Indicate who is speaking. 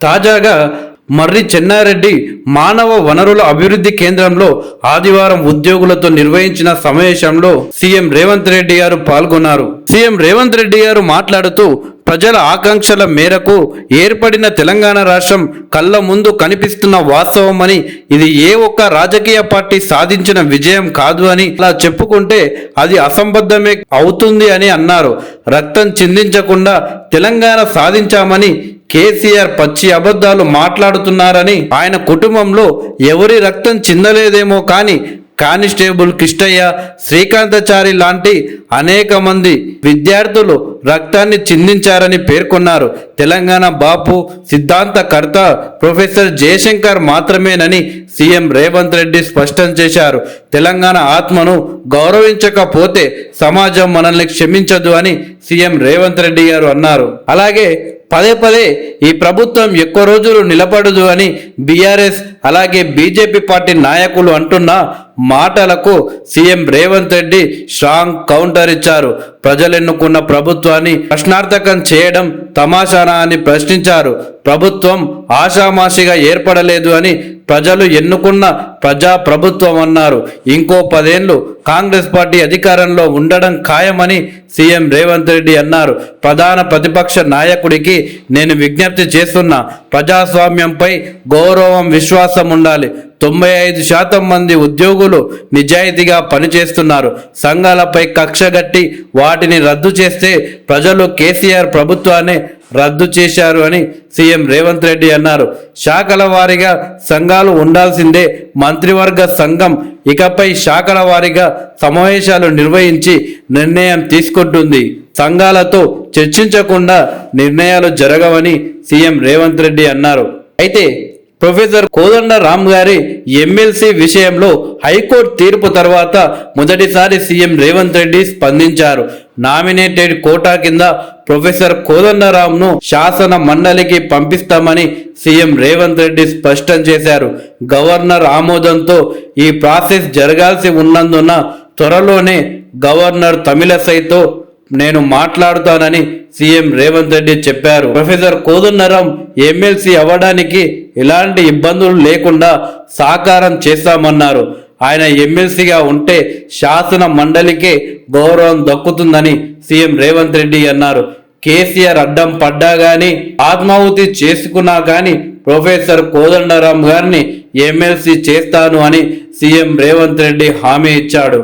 Speaker 1: తాజాగా మర్రి చెన్నారెడ్డి మానవ వనరుల అభివృద్ధి కేంద్రంలో ఆదివారం ఉద్యోగులతో నిర్వహించిన సమావేశంలో సీఎం రేవంత్ రెడ్డి గారు పాల్గొన్నారు. సీఎం రేవంత్ రెడ్డి గారు మాట్లాడుతూ ప్రజల ఆకాంక్షల మేరకు ఏర్పడిన తెలంగాణ రాష్ట్రం కళ్ళ ముందు కనిపిస్తున్న వాస్తవమని, ఇది ఏ ఒక్క రాజకీయ పార్టీ సాధించిన విజయం కాదు అని, అలా చెప్పుకుంటే అది అసంబద్ధమే అవుతుంది అని అన్నారు. రక్తం చిందించకుండా తెలంగాణ సాధించామని కేసీఆర్ పచ్చి అబద్ధాలు మాట్లాడుతున్నారని, ఆయన కుటుంబంలో ఎవరి రక్తం చిందలేదేమో కానీ కానిస్టేబుల్ కిష్టయ్య, శ్రీకాంతాచారి లాంటి అనేక మంది విద్యార్థులు రక్తాన్ని చిందించారని పేర్కొన్నారు. తెలంగాణ బాపు సిద్ధాంతకర్త ప్రొఫెసర్ జయశంకర్ మాత్రమేనని సీఎం రేవంత్ రెడ్డి స్పష్టం చేశారు. తెలంగాణ ఆత్మను గౌరవించకపోతే సమాజం మనల్ని క్షమించదు అని సీఎం రేవంత్ రెడ్డి గారు అన్నారు. అలాగే పదే పదే ఈ ప్రభుత్వం ఎక్కువ రోజులు నిలబడదు అని బీఆర్ఎస్ అలాగే బీజేపీ పార్టీ నాయకులు అంటున్న మాటలకు CM Revanth Reddy strong counter ఇచ్చారు. ప్రజలు ఎన్నుకున్న ప్రభుత్వాన్ని ప్రశ్నార్థకం చేయడం తమాషానా అని ప్రశ్నించారు. ప్రభుత్వం ఆషామాషిగా ఏర్పడలేదు అని, ప్రజలు ఎన్నుకున్న ప్రజా ప్రభుత్వం అన్నారు. ఇంకో 10 ఏళ్లు కాంగ్రెస్ పార్టీ అధికారంలో ఉండడం ఖాయమని సీఎం రేవంత్ రెడ్డి అన్నారు. ప్రధాన ప్రతిపక్ష నాయకుడికి నేను విజ్ఞప్తి చేస్తున్నా, ప్రజాస్వామ్యంపై గౌరవం, విశ్వాసం ఉండాలి. 95% మంది ఉద్యోగులు నిజాయితీగా పనిచేస్తున్నారు. సంఘాలపై కక్షగట్టి వాటిని రద్దు చేస్తే ప్రజలు కేసీఆర్ ప్రభుత్వాన్ని రద్దు చేశారు అని సీఎం రేవంత్ రెడ్డి అన్నారు. శాఖల వారీగా సంఘాలు ఉండాల్సిందే. మంత్రివర్గ సంఘం ఇకపై శాఖల వారీగా సమావేశాలు నిర్వహించి నిర్ణయం తీసుకుంటుంది. సంఘాలతో చర్చించకుండా నిర్ణయాలు జరగవని సీఎం రేవంత్ రెడ్డి అన్నారు. అయితే ప్రొఫెసర్ కోదండరామ్ గారి ఎమ్మెల్సీ విషయంలో హైకోర్టు తీర్పు తర్వాత మొదటిసారి సీఎం రేవంత్ రెడ్డి స్పందించారు. నామినేటెడ్ కోటా కింద ప్రొఫెసర్ కోదండరామ్ను శాసన మండలికి పంపిస్తామని సీఎం రేవంత్ రెడ్డి స్పష్టం చేశారు. గవర్నర్ ఆమోదంతో ఈ ప్రాసెస్ జరగాల్సి ఉన్నందున త్వరలోనే గవర్నర్ తమిళసైతో నేను మాట్లాడుతానని సీఎం రేవంత్ రెడ్డి చెప్పారు. ప్రొఫెసర్ కోదండరామ్ ఎమ్మెల్సీ అవ్వడానికి ఎలాంటి ఇబ్బందులు లేకుండా సాకారం చేస్తామన్నారు. ఆయన ఎమ్మెల్సీగా ఉంటే శాసన మండలికే గౌరవం దక్కుతుందని సీఎం రేవంత్ రెడ్డి అన్నారు. కేసీఆర్ అడ్డం పడ్డా గాని, ఆత్మాహుతి చేసుకున్నా గాని ప్రొఫెసర్ కోదండరామ్ గారిని ఎమ్మెల్సీ చేస్తాను అని సీఎం రేవంత్ రెడ్డి హామీ ఇచ్చాడు.